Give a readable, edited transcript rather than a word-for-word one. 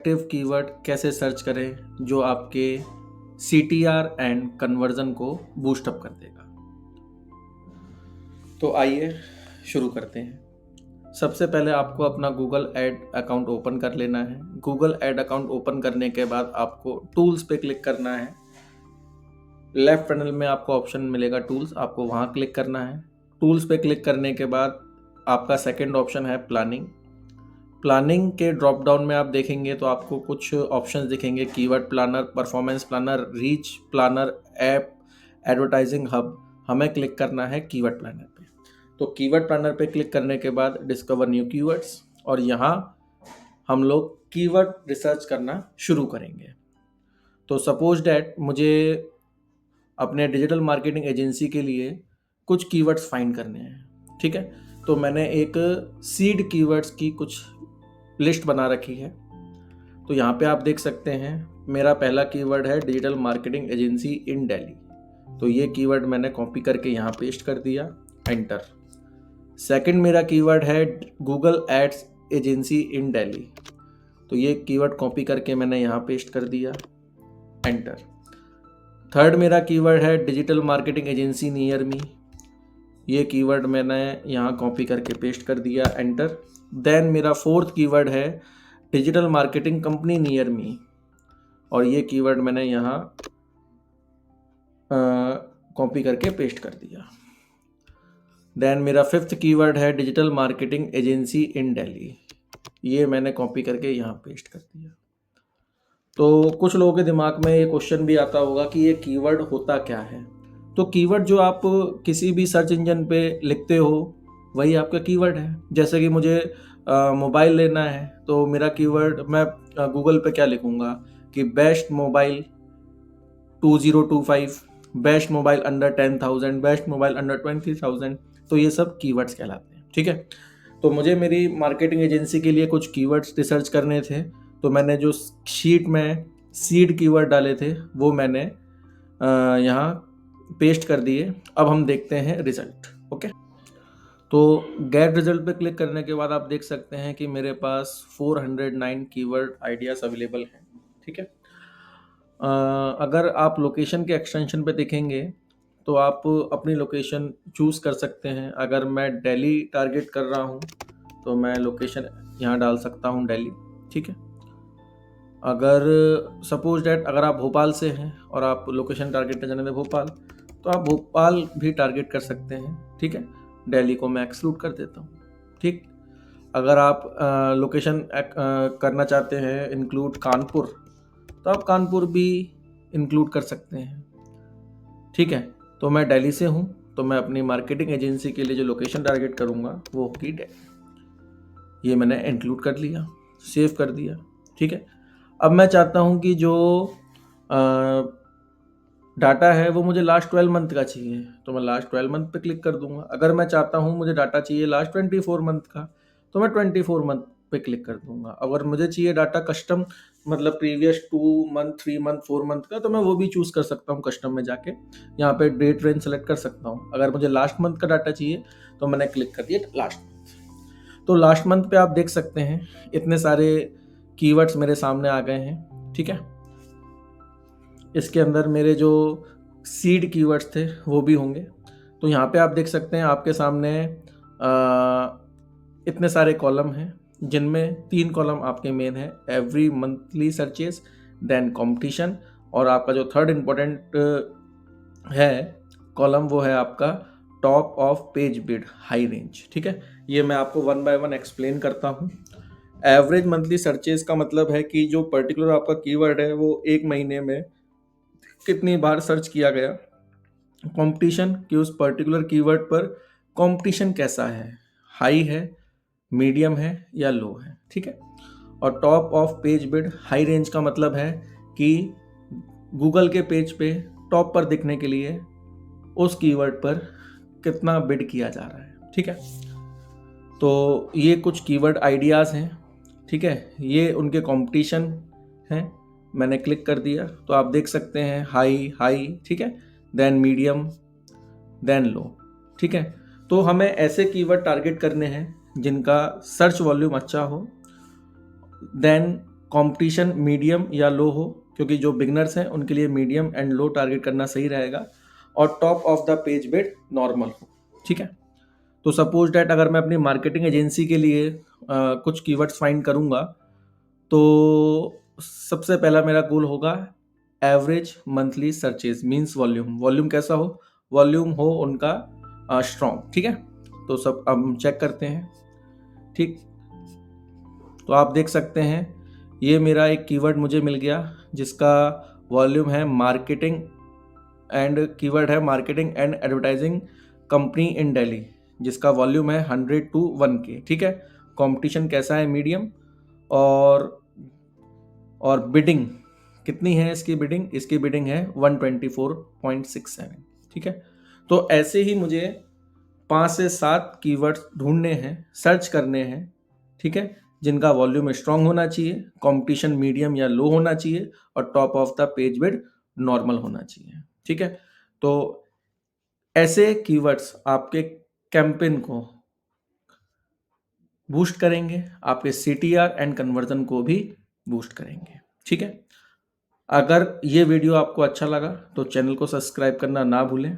Active keyword कैसे search करें जो आपके CTR एंड कन्वर्जन को बूस्ट अप कर देगा। तो आइए शुरू करते हैं। सबसे पहले आपको अपना गूगल ऐड अकाउंट ओपन कर लेना है। गूगल ऐड अकाउंट ओपन करने के बाद आपको टूल्स पे क्लिक करना है। लेफ्ट पैनल में आपको ऑप्शन मिलेगा टूल्स, आपको वहाँ क्लिक करना है। टूल्स पे क्लिक करने के बाद आपका सेकंड ऑप्शन है प्लानिंग। प्लानिंग के ड्रॉप डाउन में आप देखेंगे तो आपको कुछ ऑप्शंस दिखेंगे, keyword planner, performance planner, reach planner, app, advertising hub. हमें क्लिक करना है कीवर्ड प्लानर पे। तो कीवर्ड प्लानर पे क्लिक करने के बाद डिस्कवर न्यू कीवर्ड्स, और यहाँ हम लोग कीवर्ड रिसर्च करना शुरू करेंगे। तो सपोज डैट मुझे अपने डिजिटल मार्केटिंग एजेंसी के लिए कुछ कीवर्ड्स फाइंड करने हैं, ठीक है। तो मैंने एक सीड कीवर्ड्स की कुछ लिस्ट बना रखी है। तो यहाँ पे आप देख सकते हैं मेरा पहला कीवर्ड है डिजिटल मार्केटिंग एजेंसी इन दिल्ली। तो ये कीवर्ड मैंने कॉपी करके यहाँ पेस्ट कर दिया, एंटर। सेकंड मेरा कीवर्ड है गूगल एड्स एजेंसी इन दिल्ली। तो ये कीवर्ड कॉपी करके मैंने यहाँ पेस्ट कर दिया, एंटर। थर्ड मेरा कीवर्ड है digital marketing agency near me. ये कीवर्ड मैंने यहाँ कॉपी करके पेस्ट कर दिया, एंटर। देन मेरा फोर्थ कीवर्ड है digital marketing company near me, और ये कीवर्ड मैंने यहाँ कॉपी करके पेस्ट कर दिया। देन मेरा फिफ्थ कीवर्ड है डिजिटल मार्केटिंग एजेंसी इन दिल्ली। ये मैंने कॉपी करके यहाँ पेस्ट कर दिया। तो कुछ लोगों के दिमाग में ये क्वेश्चन भी आता होगा कि ये कीवर्ड होता क्या है। तो कीवर्ड जो आप किसी भी सर्च इंजन पे लिखते हो वही आपका कीवर्ड है। जैसे कि मुझे मोबाइल लेना है तो मेरा कीवर्ड मैं गूगल पे क्या लिखूंगा कि best mobile 2025, best mobile under 10,000, best mobile under 20,000। तो ये सब कीवर्ड्स कहलाते हैं, ठीक है। तो मुझे मेरी मार्केटिंग एजेंसी के लिए कुछ कीवर्ड्स रिसर्च करने थे। तो मैंने जो शीट में सीड कीवर्ड डाले थे वो मैंने यहाँ पेस्ट कर दिए। अब हम देखते हैं रिजल्ट, ओके। तो गेट रिजल्ट पे क्लिक करने के बाद आप देख सकते हैं कि मेरे पास 409 कीवर्ड आइडियाज़ अवेलेबल हैं, ठीक है। अगर आप लोकेशन के एक्सटेंशन पे देखेंगे तो आप अपनी लोकेशन चूज़ कर सकते हैं। अगर मैं दिल्ली टारगेट कर रहा हूँ तो मैं लोकेशन यहाँ डाल सकता हूँ दिल्ली, ठीक है। अगर सपोज डैट अगर आप भोपाल से हैं और आप लोकेशन टारगेट करना है भोपाल, तो आप भोपाल भी टारगेट कर सकते हैं, ठीक है। दिल्ली को मैं एक्सक्लूड कर देता हूँ, ठीक। अगर आप लोकेशन करना चाहते हैं इंक्लूड कानपुर, तो आप कानपुर भी इंक्लूड कर सकते हैं, ठीक है। तो मैं दिल्ली से हूँ तो मैं अपनी मार्केटिंग एजेंसी के लिए जो लोकेशन टारगेट करूँगा वो होगी दिल्ली। ये मैंने इंक्लूड कर लिया, सेव कर दिया, ठीक है। अब मैं चाहता हूँ कि जो डाटा है वो मुझे लास्ट 12 मंथ का चाहिए, तो मैं लास्ट 12 मंथ पे क्लिक कर दूंगा। अगर मैं चाहता हूँ मुझे डाटा चाहिए लास्ट 24 मंथ का, तो मैं 24 मंथ पे क्लिक कर दूंगा। अगर मुझे चाहिए डाटा कस्टम, मतलब प्रीवियस 2 मंथ, 3 मंथ, 4 मंथ का, तो मैं वो भी चूज़ कर सकता हूँ कस्टम में जाके। यहाँ पे डेट रेंज सेलेक्ट कर सकता हूँ। अगर मुझे लास्ट मंथ का डाटा चाहिए तो मैंने क्लिक कर दिया लास्ट मंथ। तो लास्ट मंथ पे आप देख सकते हैं इतने सारे कीवर्ड्स मेरे सामने आ गए हैं, ठीक है। इसके अंदर मेरे जो सीड कीवर्ड्स थे वो भी होंगे। तो यहाँ पे आप देख सकते हैं आपके सामने इतने सारे कॉलम हैं, जिनमें 3 कॉलम आपके मेन है, every monthly searches, then competition, और आपका जो थर्ड इम्पोर्टेंट है कॉलम वो है आपका top of page bid high range, ठीक है। ये मैं आपको 1 बाय 1 एक्सप्लेन करता हूँ। एवरेज मंथली सर्चेस का मतलब है कि जो पर्टिकुलर आपका कीवर्ड है वो एक महीने में कितनी बार सर्च किया गया। कंपटीशन कि उस पर्टिकुलर कीवर्ड पर कंपटीशन कैसा है, हाई है, मीडियम है या लो है, ठीक है। और top of page bid high range का मतलब है कि गूगल के पेज पे टॉप पर दिखने के लिए उस कीवर्ड पर कितना बिड किया जा रहा है, ठीक है। तो ये कुछ कीवर्ड आइडियाज़ हैं, ठीक है। ये उनके कंपटीशन हैं। मैंने क्लिक कर दिया तो आप देख सकते हैं हाई हाई, ठीक है, देन मीडियम, देन लो, ठीक है। तो हमें ऐसे कीवर्ड टारगेट करने हैं जिनका सर्च वॉल्यूम अच्छा हो, देन कंपटीशन मीडियम या लो हो, क्योंकि जो बिगनर्स हैं उनके लिए मीडियम एंड लो टारगेट करना सही रहेगा, और top of the page bid normal हो। ठीक है, तो सपोज डैट अगर मैं अपनी मार्केटिंग एजेंसी के लिए कुछ कीवर्ड्स फाइंड करूंगा, तो सबसे पहला मेरा गोल होगा average monthly searches means volume. Volume कैसा हो? वॉल्यूम हो उनका स्ट्रॉन्ग। ठीक है, तो सब अब हम चेक करते हैं। ठीक, तो आप देख सकते हैं ये मेरा एक कीवर्ड मुझे मिल गया जिसका वॉल्यूम है मार्केटिंग एंड कीवर्ड है मार्केटिंग एंड एडवर्टाइजिंग कंपनी इन दिल्ली, जिसका वॉल्यूम है 100 to 1K। ठीक है, कंपटीशन कैसा है? मीडियम। और बिडिंग कितनी है इसकी? इसकी बिडिंग है 124.67। ठीक है, तो ऐसे ही मुझे 5 से 7 कीवर्ड्स ढूंढने हैं, सर्च करने हैं। ठीक है, जिनका वॉल्यूम स्ट्रांग होना चाहिए, कंपटीशन मीडियम या लो होना चाहिए, और top of the page bid normal होना चाहिए। ठीक है, तो ऐसे कीवर्ड्स आपके कैंपेन को बूस्ट करेंगे, आपके CTR एंड कन्वर्जन को भी बूस्ट करेंगे। ठीक है, अगर ये वीडियो आपको अच्छा लगा तो चैनल को सब्सक्राइब करना ना भूलें।